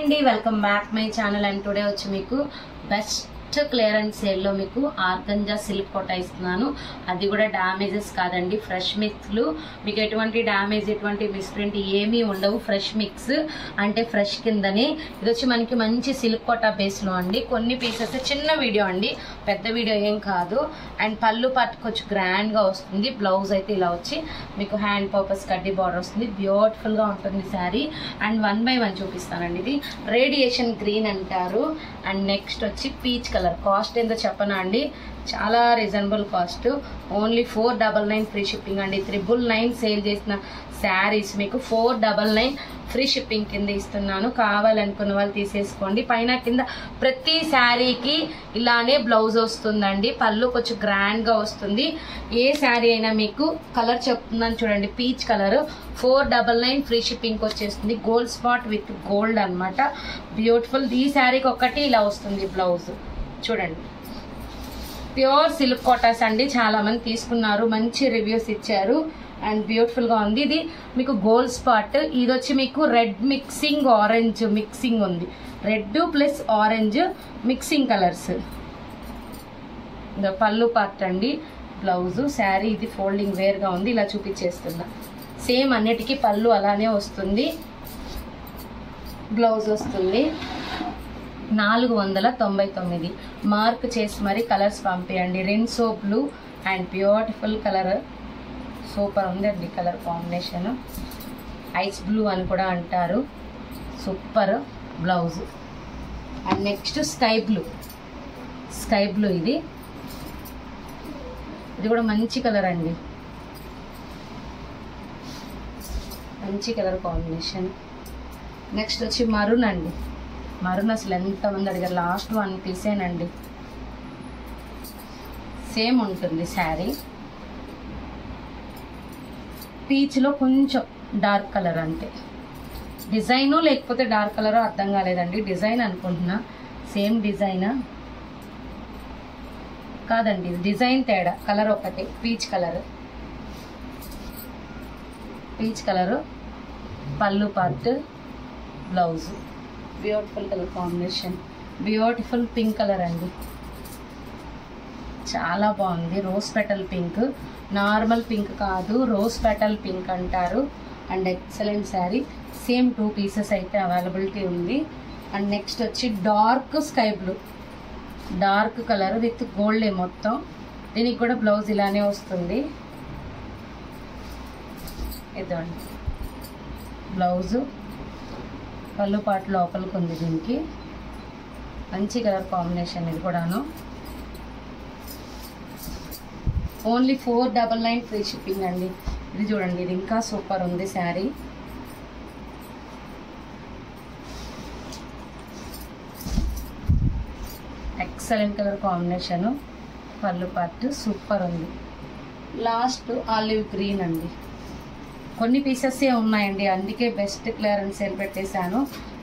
అండి welcome back my channel and today వచ్చి మీకు బెస్ట్ క్లియరెన్స్ సేల్ లో మీకు ఆర్గంజా సిల్క్ కోట ఇస్తున్నాను. అది కూడా డ్యామేజెస్ కాదండి, ఫ్రెష్ మిక్స్లు. మీకు ఎటువంటి డ్యామేజ్ ఎటువంటి మిస్ప్రింట్ ఏమీ ఉండవు. ఫ్రెష్ మిక్స్ అంటే ఫ్రెష్ కిందనే. ఇది వచ్చి మనకి మంచి సిల్క్ కోట బేస్ లో అండి. కొన్ని పీసెస్ చిన్న వీడియో అండి, పెద్ద వీడియో ఏం కాదు. అండ్ పళ్ళు పాటుకు వచ్చి గ్రాండ్ గా వస్తుంది. బ్లౌజ్ అయితే ఇలా వచ్చి మీకు హ్యాండ్ పర్పస్ కడ్డీ బార్డర్ వస్తుంది. బ్యూటిఫుల్ గా ఉంటుంది శారీ. అండ్ 1 by 1 చూపిస్తానండి. ఇది రేడియేషన్ గ్రీన్ అంటారు. అండ్ నెక్స్ట్ వచ్చి పీచ్ కలర్. కాస్ట్ ఎంతో చెప్పనా అండి, చాలా reasonable cost. Only 499 free shipping అండి. 999 సేల్ చేసిన శారీస్ మీకు 499 ఫ్రీ షిప్పింగ్ కింద ఇస్తున్నాను. కావాలనుకున్న వాళ్ళు తీసేసుకోండి. పైన కింద ప్రతి శారీకి ఇలానే బ్లౌజ్ వస్తుందండి. పళ్ళు కొంచెం గ్రాండ్ గా వస్తుంది. ఏ శారీ అయినా మీకు కలర్ చెప్తున్నాను చూడండి, పీచ్ కలర్. 499 ఫ్రీ షిప్పింగ్ వచ్చేస్తుంది. గోల్డ్ స్పాట్ విత్ గోల్డ్ అనమాట. బ్యూటిఫుల్. ఈ శారీకి ఒకటి ఇలా వస్తుంది బ్లౌజ్ చూడండి. ప్యూర్ సిల్క్ కోటాస్ అండి. చాలా మంది తీసుకున్నారు, మంచి రివ్యూస్ ఇచ్చారు. అండ్ బ్యూటిఫుల్ గా ఉంది. ఇది మీకు గోల్డ్ స్పాట్. ఇది వచ్చి మీకు రెడ్ మిక్సింగ్ ఆరెంజ్ మిక్సింగ్ ఉంది. Red plus orange mixing colours. పళ్ళు పార్ట్ అండి. బ్లౌజ్ శారీ ఇది ఫోల్డింగ్ వేర్ గా ఉంది. ఇలా చూపించేస్తున్నా. సేమ్ అన్నిటికీ పళ్ళు అలానే వస్తుంది. బ్లౌజ్ వస్తుంది. 499 మార్క్ చేసి మరి కలర్స్ పంపించండి. రెన్సో blue and beautiful colour. Super ఉందండి కలర్ కాంబినేషన్. ఐస్ బ్లూ అని కూడా అంటారు. Super blouse. And next sky blue. Sky blue ఇది కూడా మంచి కలర్ అండి. మంచి కలర్ కాంబినేషన్. నెక్స్ట్ వచ్చి మరూన్ అండి. మరూన్ అసలు ఎంతమంది అడిగారు. లాస్ట్ 1 పీసేనండి. సేమ్ ఉంటుంది శారీ. పీచ్లో కొంచెం డార్క్ కలర్ అంతే. డిజైను లేకపోతే డార్క్ కలర్ అర్థం కాలేదండి. డిజైన్ అనుకుంటున్నా. సేమ్ డిజైన్ కాదండి, డిజైన్ తేడా. కలర్ ఒకటి. Peach colour. Peach colour. పళ్ళు part. Blouse. Beautiful colour combination. Beautiful pink colour అండి. చాలా బాగుంది. Rose petal pink. Normal pink కాదు, రోజ్ పెటల్ పింక్ అంటారు. And excellent sari. Same 2 pieces అయితే అవైలబిలిటీ ఉంది. అండ్ నెక్స్ట్ వచ్చి dark sky blue. Dark colour with gold మొత్తం. దీనికి కూడా బ్లౌజ్ ఇలానే వస్తుంది. ఇదండి బ్లౌజు. పళ్ళు పాటు లోపలికి ఉంది. దీనికి మంచి కలర్ కాంబినేషన్. ఇది కూడాను ఓన్లీ 499 ఫ్రీ షిప్పింగ్ అండి. ఇది చూడండి, ఇది ఇంకా సూపర్ ఉంది శారీ. Excellent colour combination. పళ్ళు పార్ట్ సూపర్ ఉంది. లాస్ట్ ఆలివ్ గ్రీన్ అండి. కొన్ని పీసెస్ ఉన్నాయండి, అందుకే బెస్ట్ క్లియరెన్స్ సేల్ పెట్టేశాను.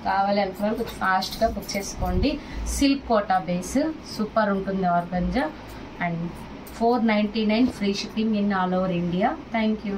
కావాలి అనుకున్న కొంచెం ఫాస్ట్గా బుక్ చేసుకోండి. సిల్క్ కోటా బేస్ సూపర్ ఉంటుంది organza. And 499 free shipping in all over India. Thank you.